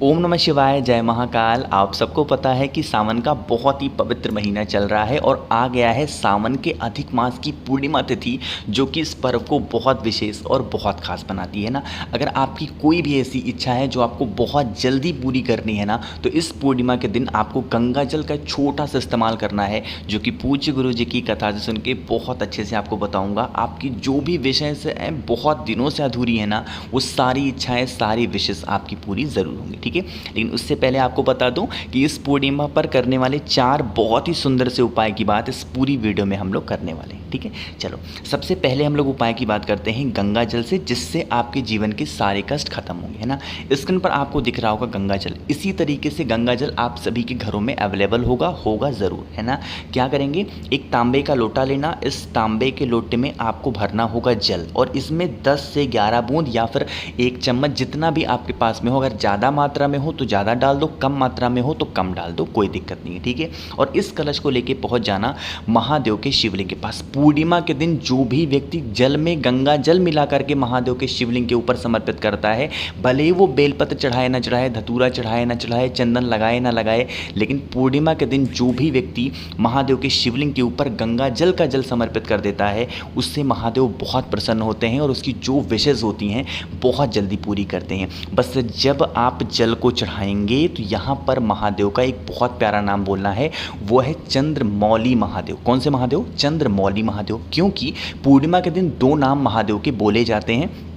ओम नमः शिवाय, जय महाकाल। आप सबको पता है कि सावन का बहुत ही पवित्र महीना चल रहा है और आ गया है सावन के अधिक मास की पूर्णिमा तिथि, जो कि इस पर्व को बहुत विशेष और बहुत खास बनाती है ना। अगर आपकी कोई भी ऐसी इच्छा है जो आपको बहुत जल्दी पूरी करनी है ना, तो इस पूर्णिमा के दिन आपको गंगा जल का छोटा सा इस्तेमाल करना है, जो कि पूज्य गुरु जी की कथा से सुन के बहुत अच्छे से आपको बताऊँगा। आपकी जो भी विशेष बहुत दिनों से अधूरी है ना, वो सारी इच्छाएँ, सारी विशेष आपकी पूरी ज़रूर होंगी, ठीक है। लेकिन उससे पहले आपको बता दूं कि इस पूर्णिमा पर करने वाले 4 बहुत ही सुंदर से उपाय की बात इस पूरी वीडियो में हम लोग करने वाले हैं, ठीक है। चलो, सबसे पहले हम लोग उपाय की बात करते हैं गंगा जल से, जिससे आपके जीवन के सारे कष्ट खत्म होंगे, है ना। स्क्रीन पर आपको दिख रहा होगा गंगा जल। इसी तरीके से गंगा जल आप सभी के घरों में अवेलेबल होगा ज़रूर, है ना। क्या करेंगे, एक तांबे का लोटा लेना। इस तांबे के लोटे में आपको भरना होगा जल, और इसमें 10 से 11 बूंद या फिर 1 चम्मच, जितना भी आपके पास में हो। अगर ज़्यादा मात्रा में हो तो ज़्यादा डाल दो, कम मात्रा में हो तो कम डाल दो, कोई दिक्कत नहीं है, ठीक है। और इस कलश को लेके पहुंच जाना महादेव के शिवलिंग के पास। पूर्णिमा के दिन जो भी व्यक्ति जल में गंगा जल मिला करके महादेव के शिवलिंग के ऊपर समर्पित करता है, भले ही वो बेलपत्र चढ़ाए ना चढ़ाए, धतूरा चढ़ाए ना चढ़ाए, चंदन लगाए ना लगाए, लेकिन पूर्णिमा के दिन जो भी व्यक्ति महादेव के शिवलिंग के ऊपर गंगा जल का जल समर्पित कर देता है, उससे महादेव बहुत प्रसन्न होते हैं और उसकी जो विशेष होती हैं बहुत जल्दी पूरी करते हैं। बस जब आप जल को चढ़ाएंगे तो यहाँ पर महादेव का एक बहुत प्यारा नाम बोलना है, वो है चंद्रमौली महादेव। कौन से महादेव? चंद्रमौली महादेव। क्योंकि पूर्णिमा के दिन 2 नाम महादेव के बोले जाते हैं।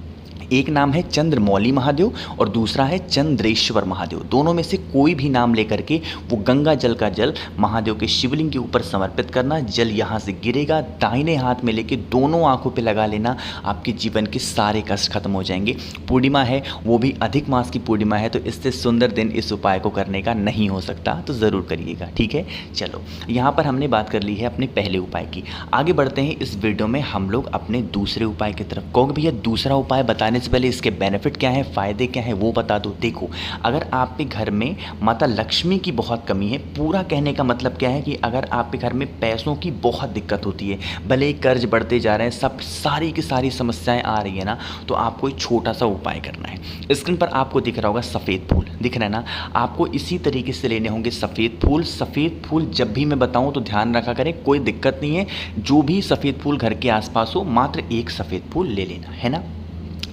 एक नाम है चंद्रमौली महादेव और दूसरा है चंद्रेश्वर महादेव। दोनों में से कोई भी नाम लेकर के वो गंगा जल का जल महादेव के शिवलिंग के ऊपर समर्पित करना। जल यहाँ से गिरेगा, दाहिने हाथ में लेके दोनों आंखों पे लगा लेना, आपके जीवन के सारे कष्ट खत्म हो जाएंगे। पूर्णिमा है, वो भी अधिक मास की पूर्णिमा है, तो इससे सुंदर दिन इस उपाय को करने का नहीं हो सकता, तो ज़रूर करिएगा, ठीक है। चलो, यहाँ पर हमने बात कर ली है अपने पहले उपाय की। आगे बढ़ते हैं इस वीडियो में हम लोग अपने दूसरे उपाय की तरफ। कहोगे भैया दूसरा उपाय बताने से पहले इसके बेनिफिट क्या है, फ़ायदे क्या हैं, वो बता दो। देखो, अगर आपके घर में माता लक्ष्मी की बहुत कमी है, पूरा कहने का मतलब क्या है कि अगर आपके घर में पैसों की बहुत दिक्कत होती है, भले ही कर्ज बढ़ते जा रहे हैं, सब सारी की सारी समस्याएं आ रही है ना, तो आपको एक छोटा सा उपाय करना है। स्क्रीन पर आपको दिख रहा होगा सफ़ेद फूल, दिख रहा है ना। आपको इसी तरीके से लेने होंगे सफ़ेद फूल। सफ़ेद फूल जब भी मैं बताऊँ तो ध्यान रखा करें, कोई दिक्कत नहीं है, जो भी सफ़ेद फूल घर के आसपास हो, मात्र एक सफ़ेद फूल ले लेना, है ना।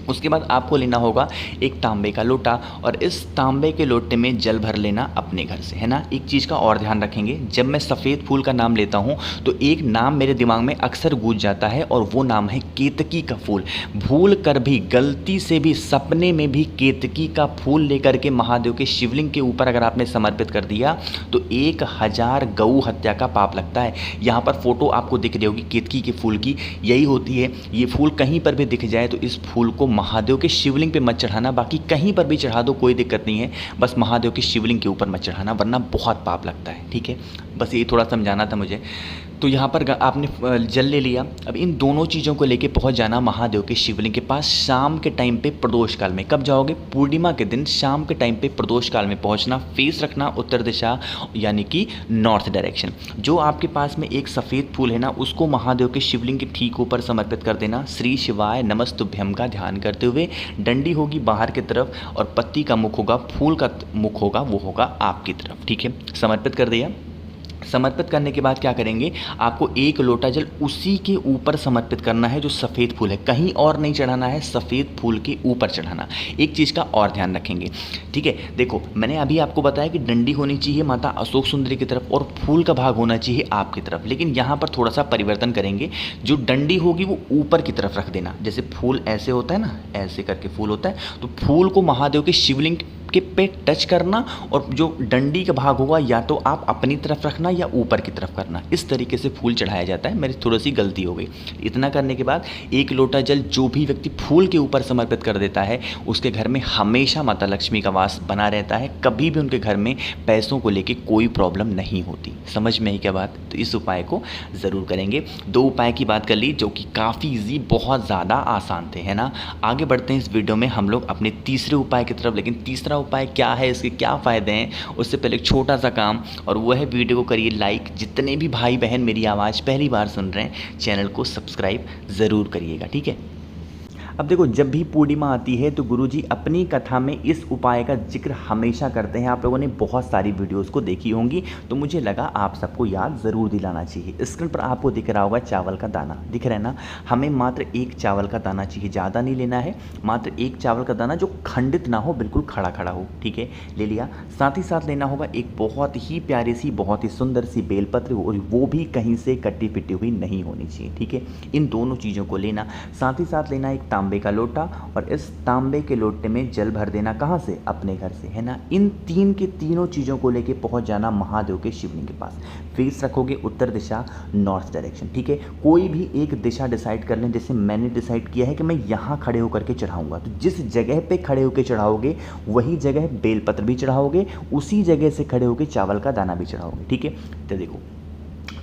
उसके बाद आपको लेना होगा एक तांबे का लोटा, और इस तांबे के लोटे में जल भर लेना अपने घर से, है ना। एक चीज़ का और ध्यान रखेंगे, जब मैं सफ़ेद फूल का नाम लेता हूँ तो एक नाम मेरे दिमाग में अक्सर गूंज जाता है, और वो नाम है केतकी का फूल। भूल कर भी, गलती से भी, सपने में भी केतकी का फूल लेकर के महादेव के शिवलिंग के ऊपर अगर आपने समर्पित कर दिया तो 1000 गऊ हत्या का पाप लगता है। यहाँ पर फोटो आपको दिख रही होगी केतकी के फूल की, यही होती है। ये फूल कहीं पर भी दिख जाए तो इस फूल को महादेव के शिवलिंग पे मत चढ़ाना, बाकी कहीं पर भी चढ़ा दो, कोई दिक्कत नहीं है, बस महादेव के शिवलिंग के ऊपर मत चढ़ाना, वरना बहुत पाप लगता है, ठीक है। बस ये थोड़ा समझाना था मुझे। तो यहाँ पर आपने जल ले लिया। अब इन दोनों चीज़ों को लेके पहुँच जाना महादेव के शिवलिंग के पास शाम के टाइम पे प्रदोष काल में। कब जाओगे? पूर्णिमा के दिन शाम के टाइम पे प्रदोष काल में पहुँचना। फेस रखना उत्तर दिशा, यानी कि नॉर्थ डायरेक्शन। जो आपके पास में एक सफ़ेद फूल है ना, उसको महादेव के शिवलिंग के ठीक ऊपर समर्पित कर देना। श्री शिवाय नमस्तुभ्यम का ध्यान करते हुए डंडी होगी बाहर की तरफ और पत्ती का मुख होगा, फूल का मुख होगा, वो होगा आपकी तरफ, ठीक है। समर्पित कर दिया। समर्पित करने के बाद क्या करेंगे, आपको एक लोटा जल उसी के ऊपर समर्पित करना है जो सफ़ेद फूल है, कहीं और नहीं चढ़ाना है, सफ़ेद फूल के ऊपर चढ़ाना। एक चीज़ का और ध्यान रखेंगे, ठीक है। देखो, मैंने अभी आपको बताया कि डंडी होनी चाहिए माता अशोक सुंदरी की तरफ और फूल का भाग होना चाहिए आपकी तरफ, लेकिन यहाँ पर थोड़ा सा परिवर्तन करेंगे। जो डंडी होगी वो ऊपर की तरफ रख देना। जैसे फूल ऐसे होता है ना, ऐसे करके फूल होता है, तो फूल को महादेव के शिवलिंग के पे टच करना, और जो डंडी का भाग होगा या तो आप अपनी तरफ रखना या ऊपर की तरफ करना। इस तरीके से फूल चढ़ाया जाता है। मेरी थोड़ी सी गलती हो गई। इतना करने के बाद एक लोटा जल जो भी व्यक्ति फूल के ऊपर समर्पित कर देता है, उसके घर में हमेशा माता लक्ष्मी का वास बना रहता है। कभी भी उनके घर में पैसों को लेके कोई प्रॉब्लम नहीं होती। समझ में आई क्या बात? तो इस उपाय को ज़रूर करेंगे। 2 उपाय की बात कर ली जो कि काफ़ी ईजी, बहुत ज़्यादा आसान थे, है ना। आगे बढ़ते हैं इस वीडियो में हम लोग अपने तीसरे उपाय की तरफ। लेकिन तीसरा उपाय क्या है, इसके क्या फ़ायदे हैं, उससे पहले एक छोटा सा काम, और वो है वीडियो को करिए लाइक। जितने भी भाई बहन मेरी आवाज़ पहली बार सुन रहे हैं, चैनल को सब्सक्राइब ज़रूर करिएगा, ठीक है। अब देखो, जब भी पूर्णिमा आती है तो गुरुजी अपनी कथा में इस उपाय का जिक्र हमेशा करते हैं। आप लोगों ने बहुत सारी वीडियोस को देखी होंगी, तो मुझे लगा आप सबको याद ज़रूर दिलाना चाहिए। स्क्रीन पर आपको दिख रहा होगा चावल का दाना, दिख रहा है ना। हमें मात्र एक चावल का दाना चाहिए, ज़्यादा नहीं लेना है, मात्र एक चावल का दाना जो खंडित ना हो, बिल्कुल खड़ा खड़ा हो, ठीक है, ले लिया। साथ ही साथ लेना होगा एक बहुत ही प्यारी सी, बहुत ही सुंदर सी बेलपत्र, और वो भी कहीं से कटी पिटी हुई नहीं होनी चाहिए, ठीक है। इन दोनों चीज़ों को लेना। साथ ही साथ लेना एक तांबे का लोटा, और इस तांबे के लोटे में जल भर देना, कहाँ से, अपने घर से, है ना। इन तीनों चीज़ों को लेके पहुंच जाना महादेव के शिवलिंग के पास। फेस रखोगे उत्तर दिशा, नॉर्थ डायरेक्शन, ठीक है। कोई भी एक दिशा डिसाइड कर लें। जैसे मैंने डिसाइड किया है कि मैं यहाँ खड़े होकर के चढ़ाऊंगा, तो जिस जगह पे खड़े होकर चढ़ाओगे वही जगह बेलपत्र भी चढ़ाओगे, उसी जगह से खड़े होकर चावल का दाना भी चढ़ाओगे, ठीक है। तो देखो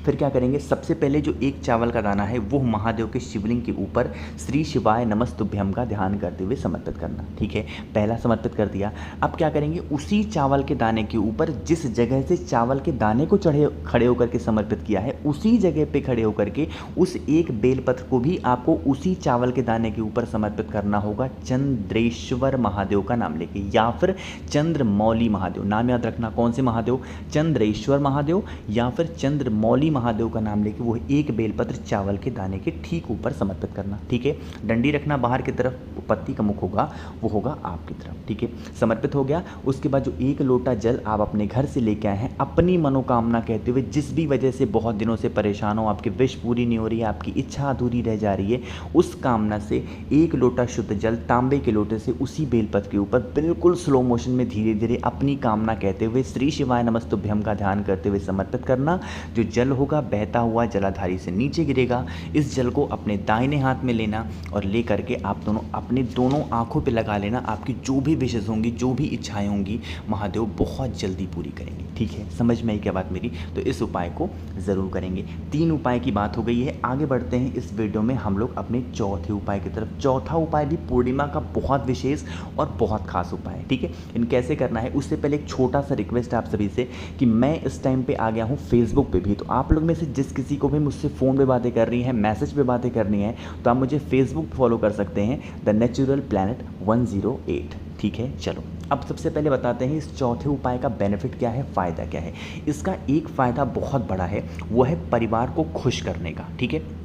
फिर क्या करेंगे, सबसे पहले जो एक चावल का दाना है वो महादेव के शिवलिंग के ऊपर श्री शिवाय नमस्तुभ्यम का ध्यान करते हुए समर्पित करना, ठीक है। पहला समर्पित कर दिया। अब क्या करेंगे, उसी चावल के दाने के ऊपर जिस जगह से चावल के दाने को खड़े होकर के समर्पित किया है, उसी जगह पे खड़े होकर के उस एक बेलपत्र को भी आपको उसी चावल के दाने के ऊपर समर्पित करना होगा, चंद्रेश्वर महादेव का नाम लेके, या फिर चंद्रमौली महादेव। नाम याद रखना, कौन से महादेव, चंद्रेश्वर महादेव या फिर चंद्रमौली महादेव का नाम लेके वो एक बेलपत्र चावल के दाने के ठीक ऊपर समर्पित करना, ठीक है। डंडी रखना बाहर की तरफ, पत्ती का मुख होगा वो होगा आपकी तरफ, ठीक है। समर्पित हो गया। उसके बाद जो एक लोटा जल आप अपने घर से लेके आए हैं, अपनी मनोकामना कहते हुए, जिस भी वजह से बहुत दिनों से परेशान हो, आपकी विश पूरी नहीं हो रही है, आपकी इच्छा अधूरी रह जा रही है, उस कामना से एक लोटा शुद्ध जल तांबे के लोटे से उसी बेलपत्र के ऊपर बिल्कुल स्लो मोशन में धीरे धीरे अपनी कामना कहते हुए श्री शिवाय नमस्तुभ्यम का ध्यान करते हुए समर्पित करना। जो जल होगा बहता हुआ जलाधारी से नीचे गिरेगा। इस जल को अपने दाहिने हाथ में लेना और ले करके आप अपने दोनों आंखों पे लगा लेना। आपकी जो भी विशेष होंगी, जो भी इच्छाएं होंगी, महादेव बहुत जल्दी पूरी करेंगे, ठीक है। समझ में आई क्या बात मेरी। तो इस उपाय को ज़रूर करेंगे। 3 उपाय की बात हो गई है। आगे बढ़ते हैं इस वीडियो में हम लोग अपने चौथे उपाय की तरफ। चौथा उपाय भी पूर्णिमा का बहुत विशेष और बहुत खास उपाय है, ठीक है। इन कैसे करना है, उससे पहले एक छोटा सा रिक्वेस्ट है आप सभी से कि मैं इस टाइम पे आ गया हूँ फेसबुक पे भी। तो आप लोग में से जिस किसी को भी मुझसे फ़ोन पे बातें करनी है, मैसेज पे बातें करनी है, तो आप मुझे फेसबुक फॉलो कर सकते हैं, द नेचुरल प्लैनेट 108, ठीक है। चलो अब सबसे पहले बताते हैं इस चौथे उपाय का बेनिफिट क्या है, फ़ायदा क्या है। इसका एक फ़ायदा बहुत बड़ा है, वो है परिवार को खुश करने का, ठीक है।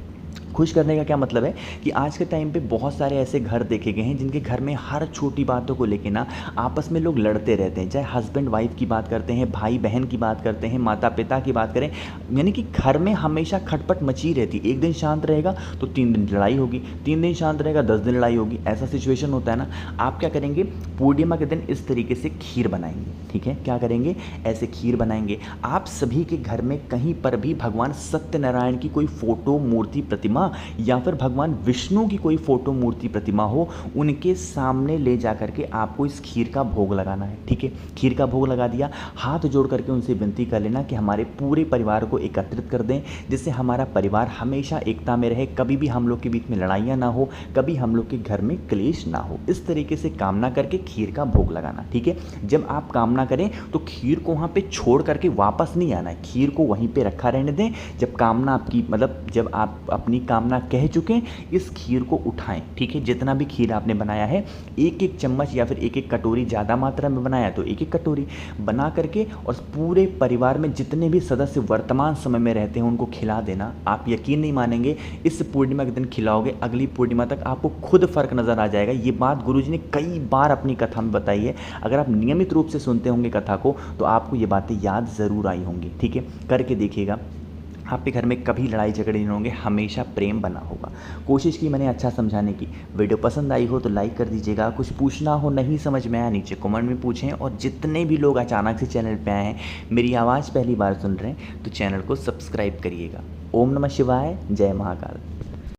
खुश करने का क्या मतलब है कि आज के टाइम पे बहुत सारे ऐसे घर देखे गए हैं जिनके घर में हर छोटी बातों को लेके ना आपस में लोग लड़ते रहते हैं। चाहे हस्बैंड वाइफ की बात करते हैं, भाई बहन की बात करते हैं, माता पिता की बात करें, यानी कि घर में हमेशा खटपट मची रहती है। एक दिन शांत रहेगा तो 3 दिन लड़ाई होगी, 3 दिन शांत रहेगा 10 दिन लड़ाई होगी, ऐसा सिचुएशन होता है ना। आप क्या करेंगे, पूर्णिमा के दिन इस तरीके से खीर बनाएंगे, ठीक है। क्या करेंगे, ऐसे खीर बनाएंगे। आप सभी के घर में कहीं पर भी भगवान सत्यनारायण की कोई फोटो, मूर्ति, प्रतिमा या फिर भगवान विष्णु की कोई फोटो, मूर्ति, प्रतिमा हो, उनके सामने ले जा करके आपको इस खीर का भोग लगाना है, ठीक है। खीर का भोग लगा दिया, हाथ जोड़ करके उनसे विनती कर लेना कि हमारे पूरे परिवार को एकत्रित कर दें, जिससे हमारा परिवार हमेशा एकता में रहे, कभी भी हम लोग के बीच में लड़ाइयाँ ना हो, कभी हम लोग के घर में क्लेश ना हो। इस तरीके से कामना करके खीर का भोग लगाना, ठीक है। जब आप कामना करें तो खीर को वहाँ पे छोड़ करके वापस नहीं आना है, खीर को वहीं पे रखा रहने दें। जब कामना आपकी, मतलब जब आप अपनी कामना कह चुके, इस खीर को उठाएं, ठीक है। जितना भी खीर आपने बनाया है, एक एक चम्मच या फिर एक एक कटोरी, ज़्यादा मात्रा में बनाया तो एक एक कटोरी बना करके और पूरे परिवार में जितने भी सदस्य वर्तमान समय में रहते हैं उनको खिला देना। आप यकीन नहीं मानेंगे, इस पूर्णिमा के दिन खिलाओगे, अगली पूर्णिमा तक आपको खुद फर्क नज़र आ जाएगा। ये बात गुरुजी ने कई बार अपनी कथा में बताई है। अगर आप नियमित रूप से सुनते होंगे कथा को तो आपको ये बातें याद ज़रूर आई होंगी, ठीक है। करके देखिएगा, आपके घर में कभी लड़ाई झगड़े नहीं होंगे, हमेशा प्रेम बना होगा। कोशिश की मैंने अच्छा समझाने की। वीडियो पसंद आई हो तो लाइक कर दीजिएगा। कुछ पूछना हो, नहीं समझ में आया, नीचे कमेंट में पूछें। और जितने भी लोग अचानक से चैनल पे आए हैं, मेरी आवाज़ पहली बार सुन रहे हैं, तो चैनल को सब्सक्राइब करिएगा। ओम नमः शिवाय, जय महाकाल।